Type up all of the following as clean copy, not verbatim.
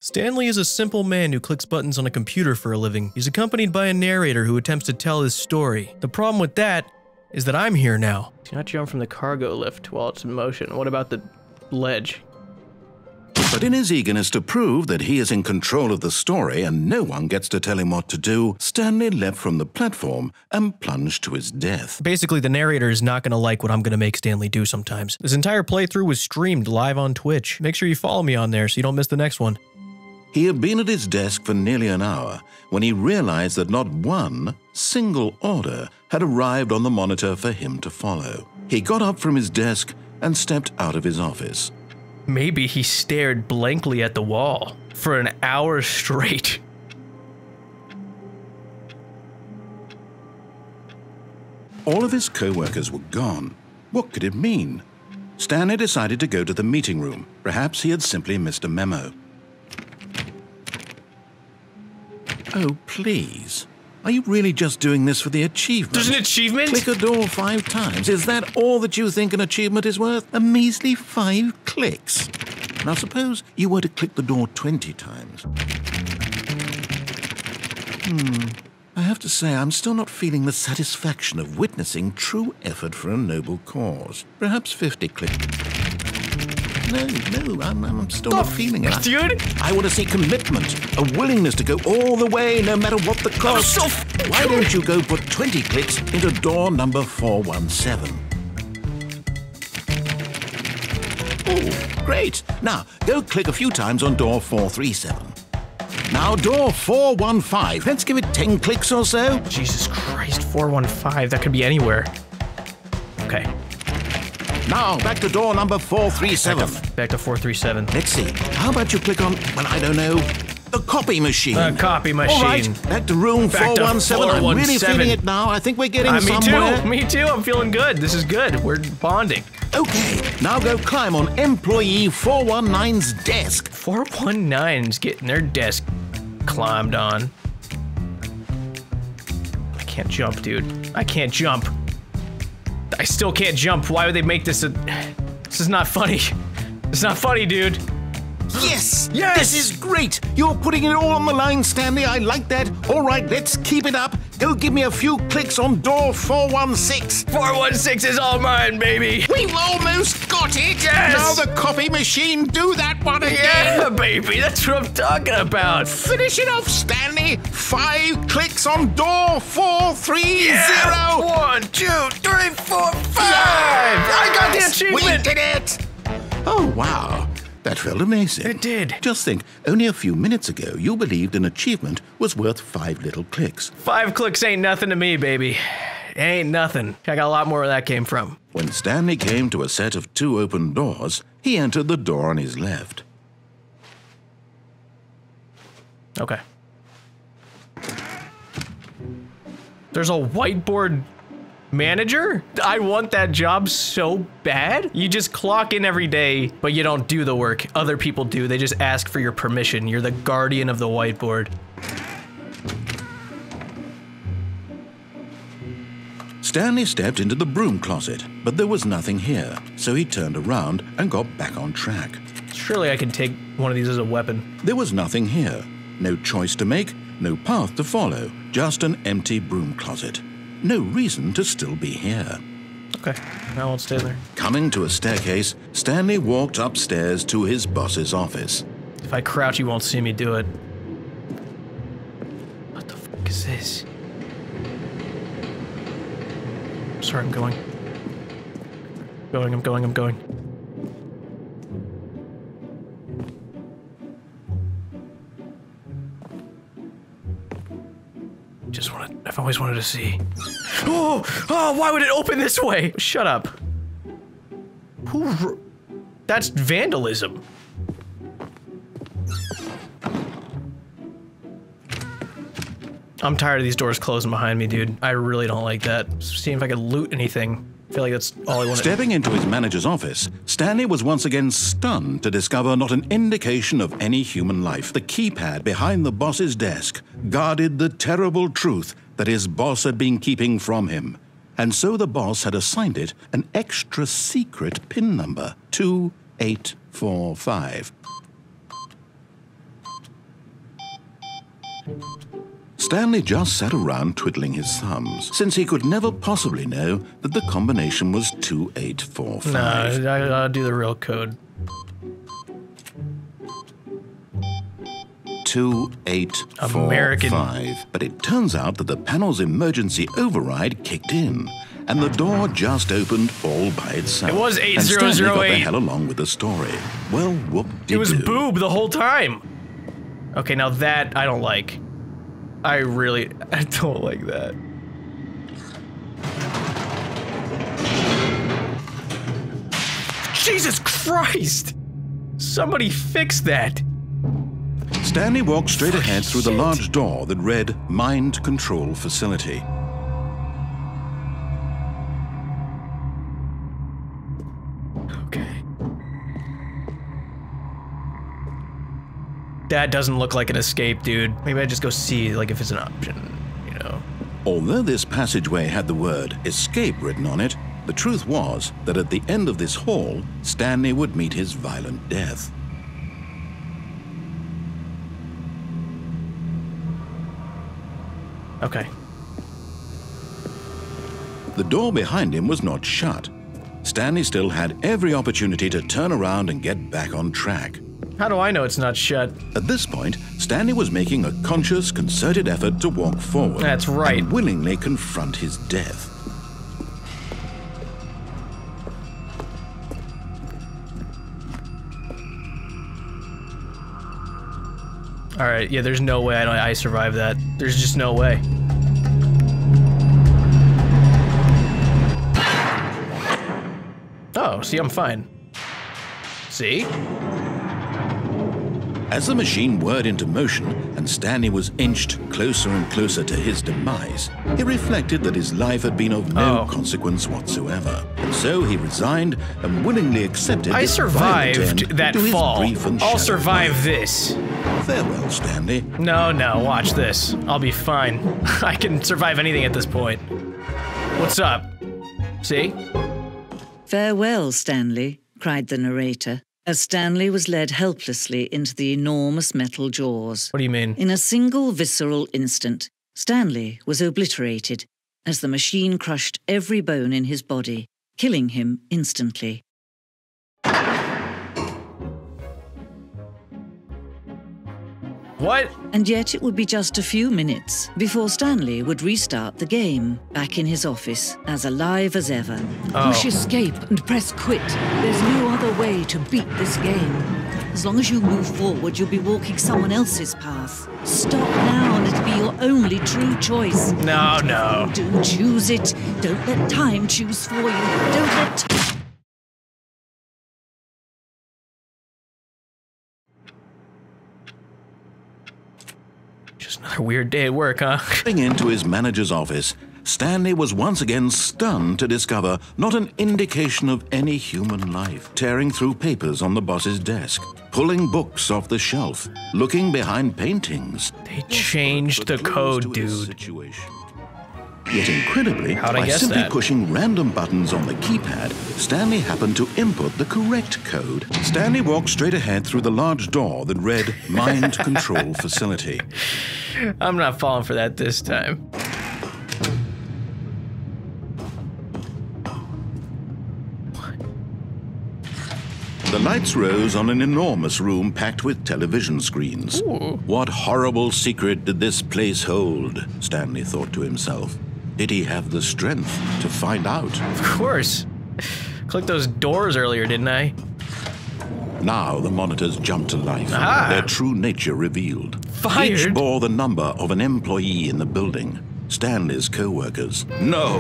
Stanley is a simple man who clicks buttons on a computer for a living. He's accompanied by a narrator who attempts to tell his story. The problem with that is that I'm here now. Do not jump from the cargo lift while it's in motion. What about the ledge? But in his eagerness to prove that he is in control of the story and no one gets to tell him what to do, Stanley leapt from the platform and plunged to his death. Basically, the narrator is not going to like what I'm going to make Stanley do sometimes. This entire playthrough was streamed live on Twitch. Make sure you follow me on there so you don't miss the next one. He had been at his desk for nearly an hour when he realized that not one single order had arrived on the monitor for him to follow. He got up from his desk and stepped out of his office. Maybe he stared blankly at the wall for an hour straight. All of his co-workers were gone. What could it mean? Stanley decided to go to the meeting room. Perhaps he had simply missed a memo. Oh, please. Are you really just doing this for the achievement? There's an achievement? Click a door 5 times. Is that all that you think an achievement is worth? A measly 5 clicks. Now suppose you were to click the door 20 times. I have to say, I'm still not feeling the satisfaction of witnessing true effort for a noble cause. Perhaps 50 clicks. No, I'm still not feeling it. Dude! I want to see commitment, a willingness to go all the way no matter what the cost. Why don't you go put 20 clicks into door number 417? Oh, great. Now, go click a few times on door 437. Now, door 415. Let's give it 10 clicks or so. Jesus Christ, 415. That could be anywhere. Okay. Now, back to door number 437. Back to 437. Let's see. How about you click on, well, I don't know, the copy machine. Copy machine. All right, back to room 417. I'm really feeling it now. I think we're getting somewhere. Me too. I'm feeling good. This is good. We're bonding. Okay, now go climb on employee 419's desk. 419's getting their desk climbed on. I can't jump, dude. I can't jump. I still can't jump. Why would they make this a... This is not funny. It's not funny, dude. Yes! Yes! This is great! You're putting it all on the line, Stanley. I like that. All right, let's keep it up. Go give me a few clicks on door 416. 416 is all mine, baby. We've almost got it. Yes! Now the copy machine, do that one again. Yeah, baby. That's what I'm talking about. Finish it off, Stanley. 5 clicks on door 430. Yeah. 1, 2, 3, 4, 5. I got the achievement. We did it. Oh, wow. That felt amazing. It did. Just think, only a few minutes ago, you believed an achievement was worth 5 little clicks. 5 clicks ain't nothing to me, baby. Ain't nothing. I got a lot more where that came from. When Stanley came to a set of 2 open doors, he entered the door on his left. Okay. There's a whiteboard manager? I want that job so bad. You just clock in every day, but you don't do the work. Other people do. They just ask for your permission. You're the guardian of the whiteboard. Stanley stepped into the broom closet, but there was nothing here, so he turned around and got back on track. Surely I can take one of these as a weapon. There was nothing here. No choice to make, no path to follow, just an empty broom closet. No reason to still be here. Okay, I won't stay there. Coming to a staircase, Stanley walked upstairs to his boss's office. If I crouch, you won't see me do it. What the fuck is this? Sorry, I'm going. I'm going. I've always wanted to see. Oh, why would it open this way? Shut up. That's vandalism. I'm tired of these doors closing behind me, dude. I really don't like that. Seeing if I could loot anything. I feel like that's all I wanted. Stepping into his manager's office, Stanley was once again stunned to discover not an indication of any human life. The keypad behind the boss's desk guarded the terrible truth that his boss had been keeping from him. And so the boss had assigned it an extra secret PIN number, 2845. Stanley just sat around twiddling his thumbs, since he could never possibly know that the combination was 2845. No, I'll do the real code. 2845. American. But it turns out that the panel's emergency override kicked in, and the door just opened all by itself. It was And Stanley got the 8008. hell along with the story. Well, whoop-de-doo. It was boob the whole time. Okay, now that I don't like. I don't like that. Jesus Christ! Somebody fix that. Stanley walked straight ahead through the large door that read Mind Control Facility. Okay. That doesn't look like an escape, dude. Maybe I just go see, like, if it's an option, you know? Although this passageway had the word escape written on it, the truth was that at the end of this hall, Stanley would meet his violent death. Okay. The door behind him was not shut. Stanley still had every opportunity to turn around and get back on track. How do I know it's not shut? At this point, Stanley was making a conscious, concerted effort to walk forward. That's right. And willingly confront his death. All right, yeah, there's no way I survive that. There's just no way. Oh, see, I'm fine. See? As the machine whirred into motion and Stanley was inched closer and closer to his demise, he reflected that his life had been of no consequence whatsoever. And so he resigned and willingly accepted I this violent end survived that to his fall. brief and I'll shattered survive life. this. Farewell, Stanley. No, watch this. I'll be fine. I can survive anything at this point. What's up? See? "Farewell, Stanley," cried the narrator, as Stanley was led helplessly into the enormous metal jaws. What do you mean? In a single visceral instant, Stanley was obliterated as the machine crushed every bone in his body, killing him instantly. What? And yet it would be just a few minutes before Stanley would restart the game, back in his office, as alive as ever. Push escape and press quit. There's no other way to beat this game. As long as you move forward, you'll be walking someone else's path. Stop now and it'll be your only true choice. No. Do choose it. Don't let time choose for you. Don't let... Just another weird day at work, huh? Going into his manager's office, Stanley was once again stunned to discover not an indication of any human life. Tearing through papers on the boss's desk, pulling books off the shelf, looking behind paintings. They changed the code, dude. Yet incredibly, How'd I by guess simply that? pushing random buttons on the keypad, Stanley happened to input the correct code. Stanley walked straight ahead through the large door that read Mind Control Facility. I'm not falling for that this time. The lights rose on an enormous room packed with television screens. Ooh. What horrible secret did this place hold? Stanley thought to himself. Did he have the strength to find out? Of course. Clicked those doors earlier, didn't I? Now the monitors jumped to life, Ah. their true nature revealed. Fired? Each bore the number of an employee in the building. Stanley's co-workers. No!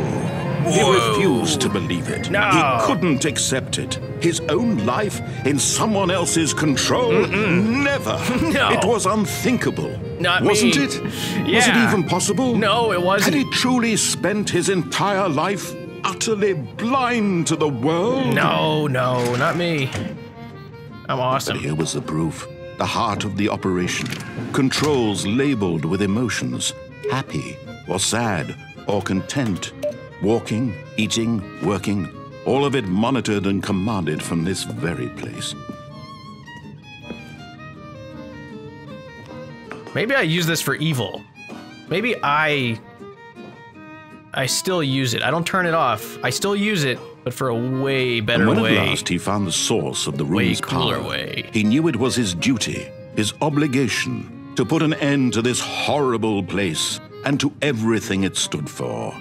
He refused to believe it. No. He couldn't accept it. His own life in someone else's control? Never! No. It was unthinkable. Not Wasn't me. it? Was it Yeah. even possible? No, it wasn't. Had he truly spent his entire life utterly blind to the world? No, not me. I'm awesome. Here was the proof. The heart of the operation. Controls labeled with emotions. Happy or sad or content. Walking, eating, working. All of it monitored and commanded from this very place. Maybe I use this for evil. Maybe I still use it. I don't turn it off. I still use it, but for a way better and when way. at last he found the source of the Way room's cooler power, way. he knew it was his duty, his obligation, to put an end to this horrible place and to everything it stood for.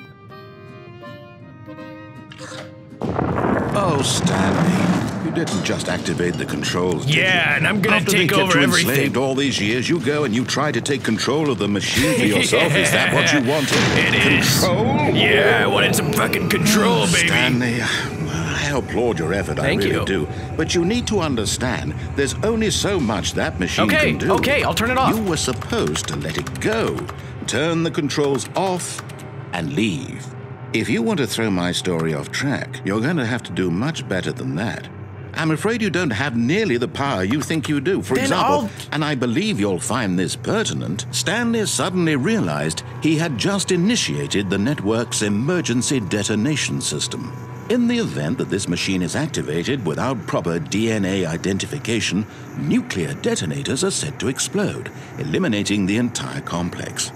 Oh, Stanley, you didn't just activate the controls, did you? Yeah, and I'm gonna take After they over kept you everything. enslaved all these years, you go and you try to take control of the machine for yourself. Is that what you wanted? It is. Control? Yeah, I wanted some fucking control, baby. Stanley, I applaud your effort, Thank I really you. do. But you need to understand, there's only so much that machine can do. Okay, I'll turn it off. You were supposed to let it go, turn the controls off, and leave. If you want to throw my story off track, you're going to have to do much better than that. I'm afraid you don't have nearly the power you think you do. For Then example, and I believe you'll find this pertinent, Stanley suddenly realized he had just initiated the network's emergency detonation system. In the event that this machine is activated without proper DNA identification, nuclear detonators are said to explode, eliminating the entire complex.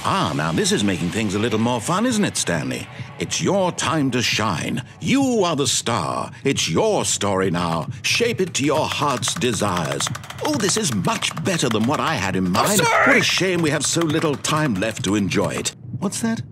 Ah, now this is making things a little more fun, isn't it, Stanley? It's your time to shine. You are the star. It's your story now. Shape it to your heart's desires. Oh, this is much better than what I had in mind. What a shame we have so little time left to enjoy it. What's that?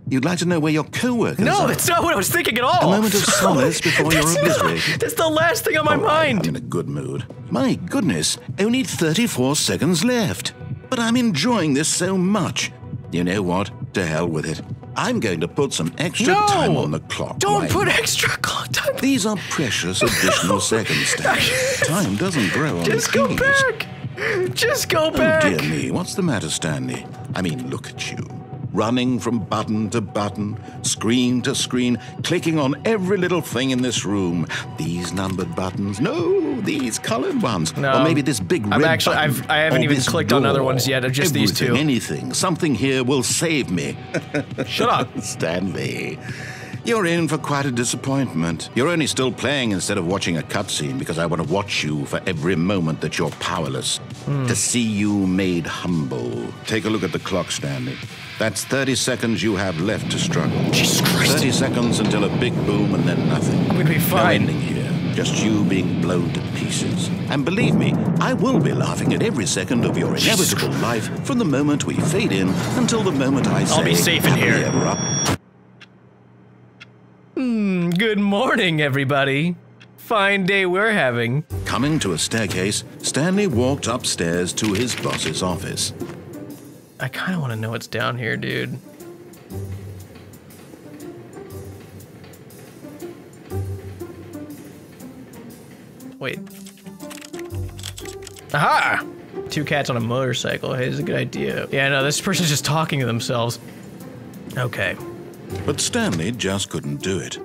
You'd like to know where your co-workers are? No, that's not what I was thinking at all. A moment of solace before you're obliterated. That's the last thing on my All right, mind. I'm in a good mood. My goodness, only 34 seconds left. But I'm enjoying this so much. You know what? To hell with it. I'm going to put some extra time on the clock. Don't Why put not? extra clock time. These are precious additional seconds, Stanley. Time doesn't grow on Just go trees. back. Just go Oh, back. dear me, what's the matter, Stanley? I mean, look at you. Running from button to button, screen to screen, clicking on every little thing in this room. These numbered buttons. No, these colored ones. No. Or maybe this big red actually- button. I haven't Or even this clicked on other door. ones yet, just these two. Everything, anything. Something here will save me. Shut up. Stanley, you're in for quite a disappointment. You're only still playing instead of watching a cutscene because I want to watch you for every moment that you're powerless. To see you made humble. Take a look at the clock, Stanley. That's 30 seconds you have left to struggle. Jesus Christ. 30 seconds until a big boom and then nothing. I'm gonna be No fine. ending here. Just you being blown to pieces. And believe me, I will be laughing at every second of your inevitable life from the moment we fade in until the moment I say, I'll be safe in happily here. ever after. Good morning, everybody. Fine day we're having. Coming to a staircase, Stanley walked upstairs to his boss's office. I kind of want to know what's down here, dude. Wait. Aha! 2 cats on a motorcycle. Hey, this is a good idea. Yeah, no, this person's just talking to themselves. Okay. But Stanley just couldn't do it.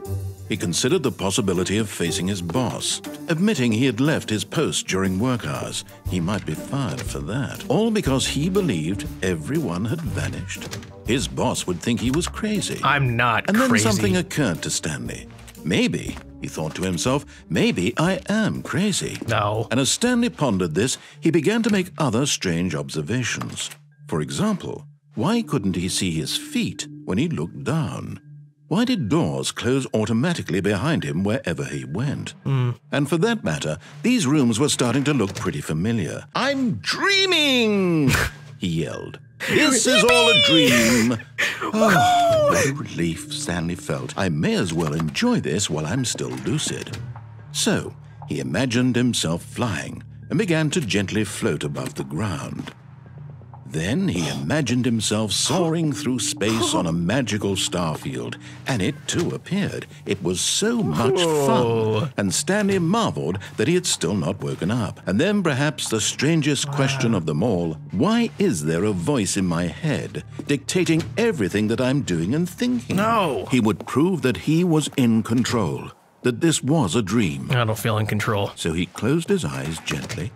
He considered the possibility of facing his boss, admitting he had left his post during work hours. He might be fired for that. All because he believed everyone had vanished. His boss would think he was crazy. I'm not And then crazy. something occurred to Stanley. Maybe, he thought to himself, maybe I am crazy. No. And as Stanley pondered this, he began to make other strange observations. For example, why couldn't he see his feet when he looked down? Why did doors close automatically behind him wherever he went? And for that matter, these rooms were starting to look pretty familiar. I'm dreaming! He yelled. This is all a dream! Oh, what a relief Stanley felt. I may as well enjoy this while I'm still lucid. So, he imagined himself flying and began to gently float above the ground. Then he imagined himself soaring through space on a magical starfield, and it too appeared. It was so much fun, and Stanley marveled that he had still not woken up. And then perhaps the strangest question of them all, why is there a voice in my head dictating everything that I'm doing and thinking? No. He would prove that he was in control, that this was a dream. I don't feel in control. So he closed his eyes gently,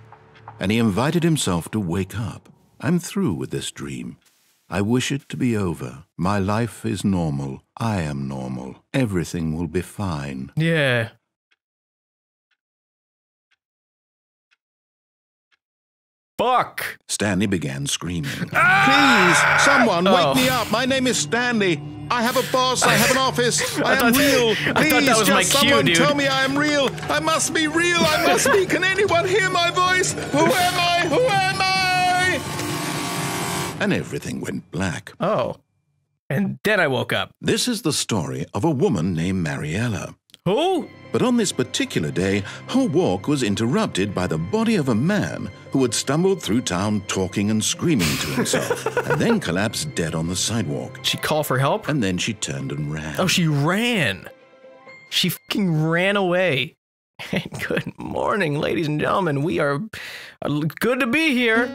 and he invited himself to wake up. I'm through with this dream. I wish it to be over. My life is normal. I am normal. Everything will be fine. Fuck. Stanley began screaming. Please, someone, wake me up. My name is Stanley. I have a boss. I have an office. I am real. Please, I thought that was my cue, someone dude. tell me I am real. I must be real. I must be. Can anyone hear my voice? Who am I? Who am I? And everything went black. Oh. And then I woke up. This is the story of a woman named Mariella. Who? But on this particular day, her walk was interrupted by the body of a man who had stumbled through town talking and screaming to himself, and then collapsed dead on the sidewalk. She called for help? And then she turned and ran. Oh, she ran. She fucking ran away. And good morning, ladies and gentlemen. We are good to be here.